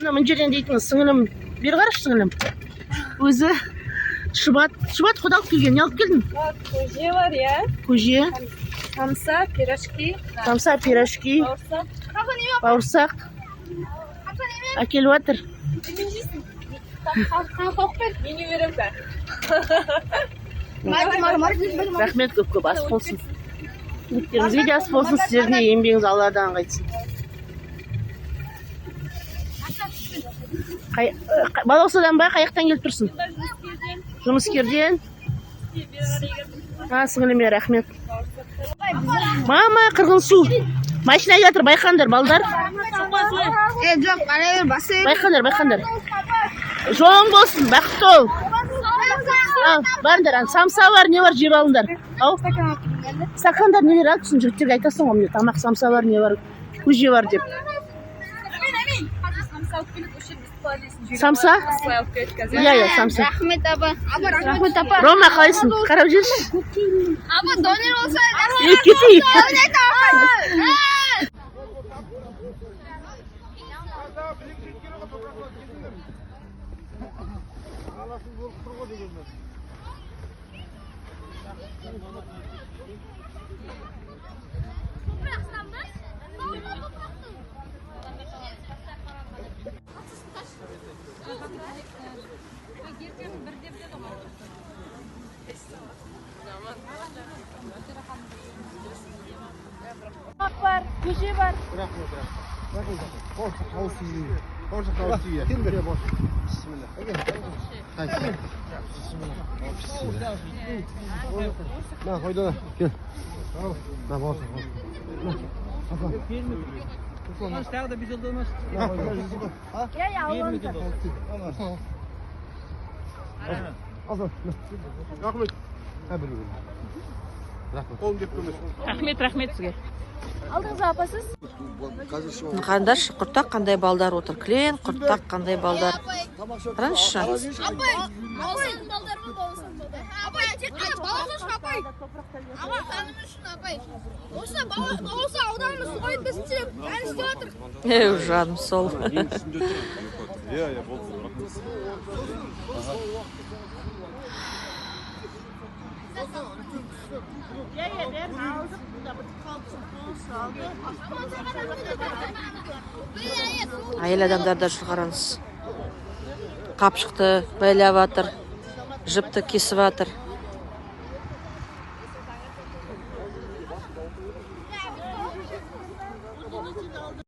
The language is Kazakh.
Мына жерден дейтін сіңілім, бері қарашы сіңілім. Өзі шұбат құдалық келген, не алып келдің? Көже бар, я. Көже. Самса, пирожки. Самса, пирожки. Бауырсақ. Әкеліп жатыр. Меню берем бе? Рахмет көп, ас болсын. Тілектеріңізге де ас болсын, сіздердің еңбегіңіз Алладан қайтсын. Балаусадан ба, қаяқтан келіп тұрсың? Жұмыскерден. Сіңіліме рахмет. Мама, қырғын су. Машина жатыр, байқандар, балдар. Байқандар. Жоғын болсын, бақытты ол. Барындар, самса бар, не бар, жеп алыңдар. Стакандар не бар, түсін жігіттерге айтасың ғой, тамақ самса бар, не бар, көже бар деп. Самса? Иә, самса. Рахмет апа. Рома, қалайсың? Қарап жүрші. Апа, донер болса. Кетейік. Var, köşe var. Рахмет сізге. Aldınız апасыз? Қандаш, құрттақ қандай балдар отыр. Клен, құрттақ қандай балдар. Қараңызшы. Апай, балдар mı bolsun balдар? Апай, тек қана балғыш апай. Ама таным үшін апай. Осы болса ауданымыз суға етпесін деп бәрі істеп жатыр. Жаным сол. Әйел адамдарда шығараңыз. Қапшықты байлап жатыр, жіпті кесіп жатыр.